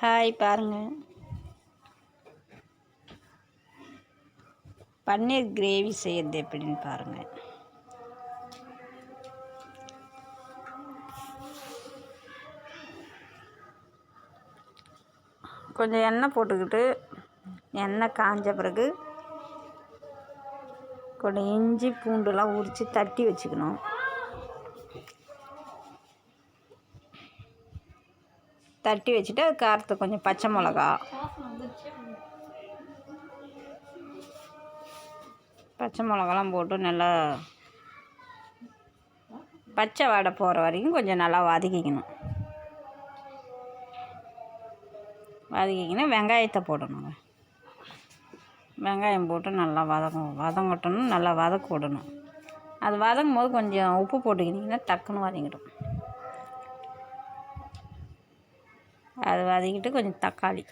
Hi பாருங்கள், பன்னீர் gravy செய்கிறது எப்படின்னு பாருங்கள். கொஞ்சம் எண்ணெய் போட்டுக்கிட்டு, எண்ணெய் காஞ்ச பிறகு கொஞ்சம் இஞ்சி பூண்டுலாம் உரித்து தட்டி வச்சுக்கணும். தட்டி வச்சுட்டு அது காரத்துக்கு கொஞ்சம் பச்சை மிளகாலாம் போட்டு நல்லா பச்சை வாடை போகிற வரைக்கும் கொஞ்சம் நல்லா வதக்கிக்கணும். வெங்காயத்தை போடணுங்க. வெங்காயம் போட்டு நல்லா வதங்கட்டணும், நல்லா வதக்க விடணும். அது வதங்கும் போது கொஞ்சம் உப்பு போட்டுக்கிட்டிங்கன்னா டக்குன்னு வதங்கிடும். அது வதக்கிட்டு கொஞ்சம் தக்காளி,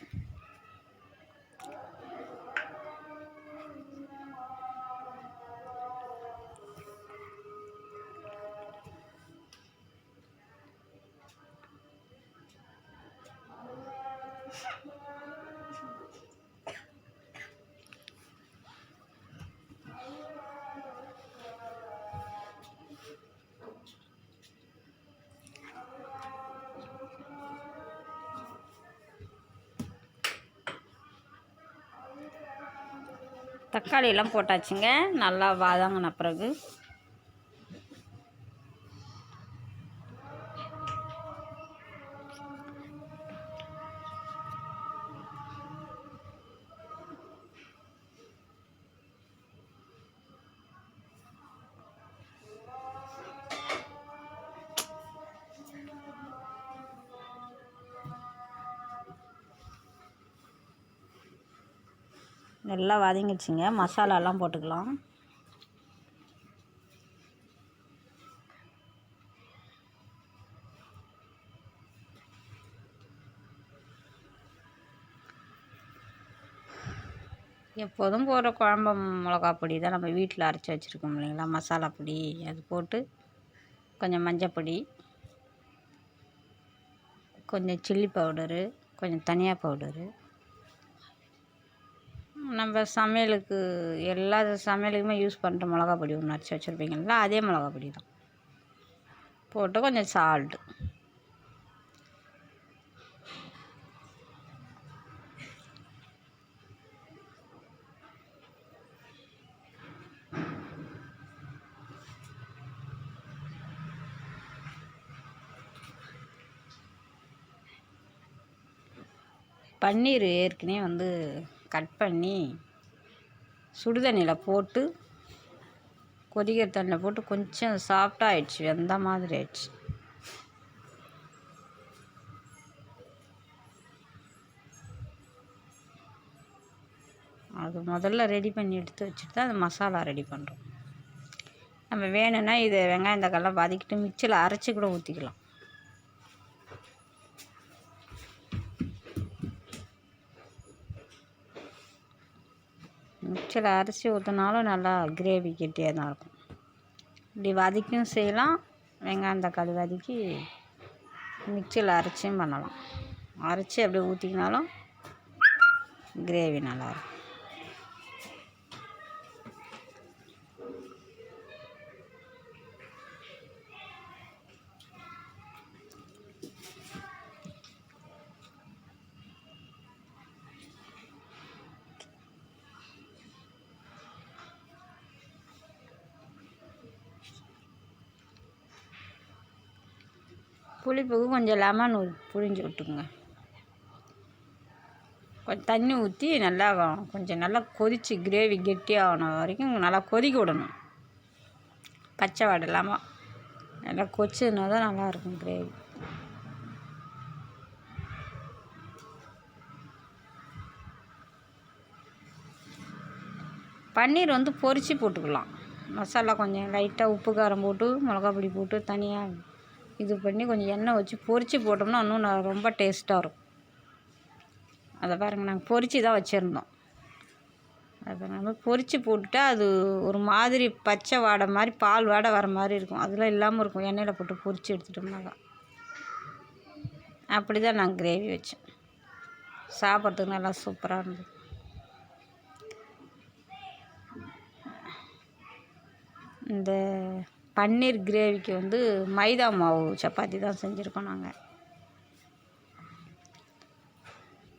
தக்காளியெல்லாம் போட்டாச்சுங்க. நல்லா வதங்கின பிறகு நல்லா வதங்கிடுச்சிங்க. மசாலாலாம் போட்டுக்கலாம். எப்போதும் போடுற குழம்பு மிளகா பொடி தான் நம்ம வீட்டில் அரைச்சி வச்சுருக்கோம் இல்லைங்களா, மசாலா பொடி. அது போட்டு கொஞ்சம் மஞ்சப்பொடி, கொஞ்சம் சில்லி பவுடரு, கொஞ்சம் தனியா பவுடரு, நம்ம சமையலுக்கு எல்லா சமையலுக்குமே யூஸ் பண்ணுற மிளகா பொடி ஒன்று அரைச்சி வச்சுருப்பீங்களா, அதே மிளகா பொடி தான் போட்டு கொஞ்சம் சால்ட்டு. பன்னீர் ஏற்கனவே கட் பண்ணி சுடுதண்ணியில் போட்டு கொதிக்கிற தண்ணியில் போட்டு கொஞ்சம் சாஃப்டாக ஆயிடுச்சு, வெந்த மாதிரி ஆயிடுச்சு. அது முதல்ல ரெடி பண்ணி எடுத்து வச்சுட்டு தான் அது மசாலா ரெடி பண்ணுறோம். நம்ம வேணும்னா இது வெங்காயம் தக்காளிலாம் வதக்கிட்டு மிக்சியில் அரைச்சி கூட ஊற்றிக்கலாம். மிக்சியில் அரைச்சி ஊற்றினாலும் நல்லா கிரேவி கெட்டியாக தான் இருக்கும். இப்படி வதக்கியும் செய்யலாம், வெங்காயம் தக்காளி வதக்கி மிக்சியில் அரைச்சியும் பண்ணலாம். அரைச்சி அப்படியே ஊற்றிக்கினாலும் கிரேவி நல்லாயிருக்கும். புளிப்புக்கு கொஞ்சம் லெமன் புழிஞ்சு விட்டுக்குங்க. கொஞ்சம் தண்ணி ஊற்றி கொஞ்சம் நல்லா கொதித்து கிரேவி கெட்டியாகன வரைக்கும் நல்லா கொதிக்க விடணும். பச்சை வாடை இல்லாமல் நல்லா கொதிச்சதுனா தான் நல்லாயிருக்கும் கிரேவி. பன்னீர் பொரித்து போட்டுக்கலாம். மசாலா கொஞ்சம் லைட்டாக உப்பு காரம் போட்டு மிளகா பொடி போட்டு தனியாக இது பண்ணி கொஞ்சம் எண்ணெய் வச்சு பொரித்து போட்டோம்னா இன்னும் ரொம்ப டேஸ்ட்டாக இருக்கும். அதை பாருங்கள், நாங்கள் பொரித்து தான் வச்சுருந்தோம். அதை நம்ம பொரித்து போட்டுட்டா அது ஒரு மாதிரி பச்சை வாடை மாதிரி, பால் வாடை வர மாதிரி இருக்கும். அதெல்லாம் இல்லாமல் இருக்கும் எண்ணெயில் போட்டு பொரித்து எடுத்துட்டோம்னாக்கா. அப்படி தான் நாங்கள் கிரேவி வச்சோம். சாப்பிட்றதுக்கு நல்லா சூப்பராக இருந்தது. இந்த பன்னீர் கிரேவிக்கு வந்து மைதா மாவு சப்பாத்தி தான் செஞ்சுருக்கோம் நாங்கள்.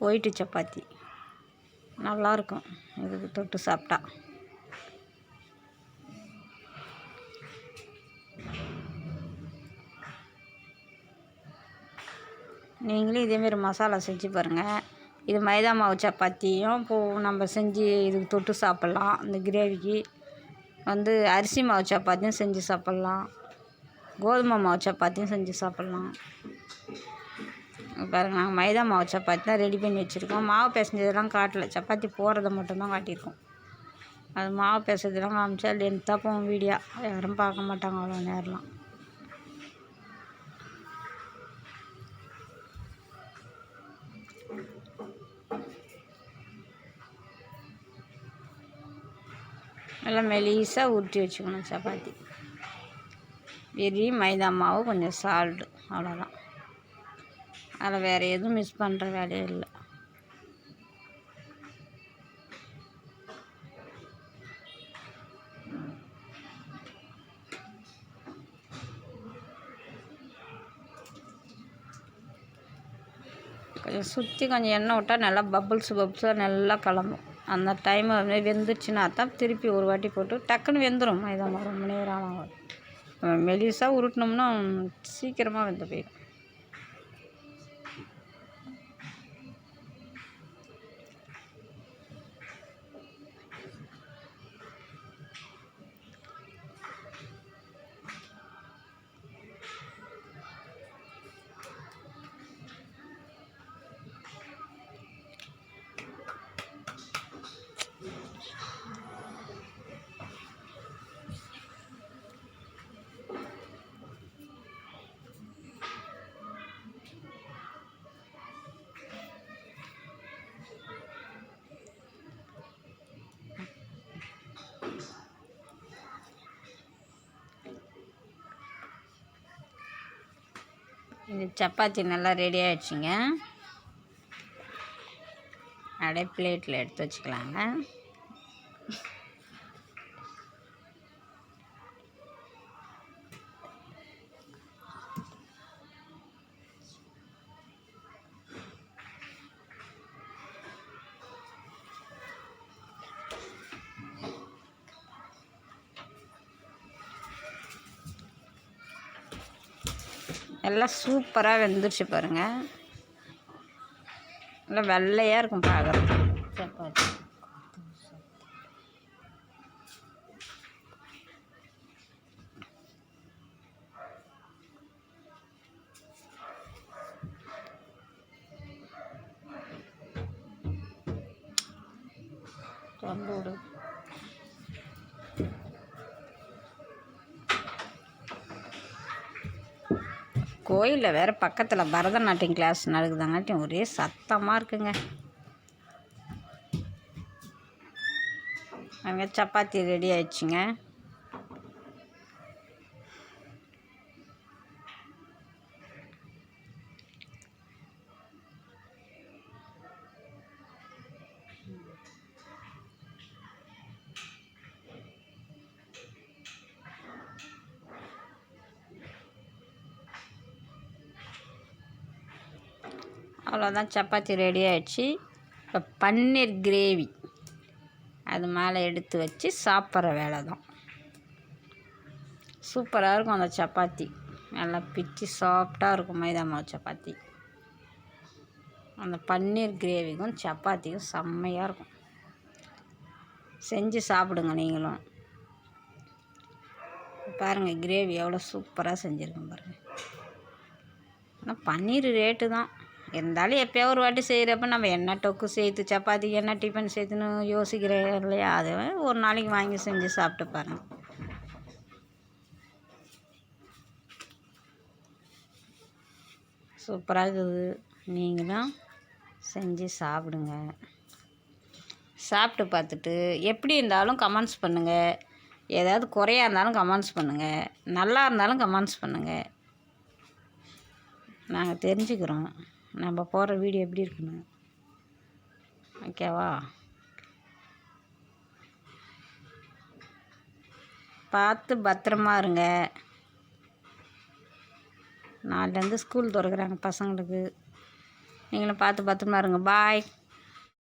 ஒயிட்டு சப்பாத்தி நல்லாயிருக்கும் இதுக்கு தொட்டு சாப்பிட்டா. நீங்களும் இதேமாரி மசாலா செஞ்சு பாருங்கள். இது மைதா மாவு சப்பாத்தியும் நம்ம செஞ்சு இதுக்கு தொட்டு சாப்பிட்லாம். இந்த கிரேவிக்கு வந்து அரிசி மாவு சப்பாத்தியும் செஞ்சு சாப்பிட்லாம், கோதுமை மாவு சப்பாத்தியும் செஞ்சு சாப்பிட்லாம். பாருங்கள், நாங்கள் மைதா மாவு சப்பாத்தி தான் ரெடி பண்ணி வச்சுருக்கோம். மாவு பிசைஞ்சதெல்லாம் காட்டலை, சப்பாத்தி போடுறத மட்டும்தான் காட்டியிருக்கோம். அது மாவு பிசைஞ்சதெல்லாம் காமிச்சா லென்த்தாக போகும் வீடியோ, யாரும் பார்க்க மாட்டாங்க அவ்வளோ நேரம்லாம். நல்லா மெலிசாக உருட்டி வச்சுக்கணும் சப்பாத்தி. வெறும் மைதா மாவு, கொஞ்சம் சால்ட்டு, அவ்வளோதான். அதில் வேறு எதுவும் மிஸ் பண்ணுற வேலையே இல்லை. கொஞ்சம் சுற்றி கொஞ்சம் எண்ணெய் விட்டால் நல்லா பப்புள்ஸாக நல்லா கிளம்பும். அந்த டைம் வெந்துருச்சுன்னா தான் திருப்பி ஒரு வாட்டி போட்டு டக்குன்னு வெந்துடும். மைதா மாவு ரொம்ப நேரம் ஆகும். மெலிசாக உருட்டினோம்னா சீக்கிரமாக வெந்து போயிடும். இந்த சப்பாத்தி நல்லா ரெடி ஆகிடுச்சிங்க. அப்படியே பிளேட்டில் எடுத்து வச்சுக்கலாங்க. எல்லாம் சூப்பராக வெந்துருச்சு பாருங்கள். நல்லா வெள்ளையாக இருக்கும் பார்க்குறது சப்பாத்தி. தொண்டோடு கோயிலில் வேறு பக்கத்தில் பரதநாட்டியம் கிளாஸ் நடக்குதாங்காட்டியும் ஒரே சத்தமாக இருக்குங்க. அங்கே சப்பாத்தி ரெடி ஆயிடுச்சுங்க. அவ்வளோதான், சப்பாத்தி ரெடி ஆகிடுச்சு. இப்போ பன்னீர் கிரேவி அது மேலே எடுத்து வச்சு சாப்பிட்ற வேலை தான். சூப்பராக இருக்கும் அந்த சப்பாத்தி, நல்லா பிச்சு சாஃப்டாக இருக்கும் மைதா மாவு சப்பாத்தி. அந்த பன்னீர் கிரேவிக்கும் சப்பாத்திக்கும் செம்மையாக இருக்கும். செஞ்சு சாப்பிடுங்க நீங்களும். பாருங்கள் கிரேவி எவ்வளோ சூப்பராக செஞ்சுருக்கேன் பாருங்கள். ஆனால் பன்னீர் ரேட்டு தான் இருந்தாலும் எப்போயோ ஒரு வாட்டி செய்கிறப்ப நம்ம என்ன டொக்கு சேர்த்து சப்பாத்தி என்ன டிஃபன் சேர்த்துன்னு யோசிக்கிறேன் இல்லையா, அது ஒரு நாளைக்கு வாங்கி செஞ்சு சாப்பிட்டு பாருங்கள். சூப்பராக இருக்குது. நீங்களும் செஞ்சு சாப்பிடுங்க. சாப்பிட்டு பார்த்துட்டு எப்படி இருந்தாலும் கமெண்ட்ஸ் பண்ணுங்கள். ஏதாவது குறையாக இருந்தாலும் கமெண்ட்ஸ் பண்ணுங்கள், நல்லா இருந்தாலும் கமெண்ட்ஸ் பண்ணுங்கள். நாங்கள் தெரிஞ்சுக்கிறோம் நம்ம போடுற வீடியோ எப்படி இருக்குன்னு. ஓகேவா? பார்த்து பத்திரமா இருங்க. நாளைலேருந்து ஸ்கூல் திறக்குறாங்க பசங்களுக்கு. நீங்களும் பார்த்து பத்திரமா இருங்க. பாய்.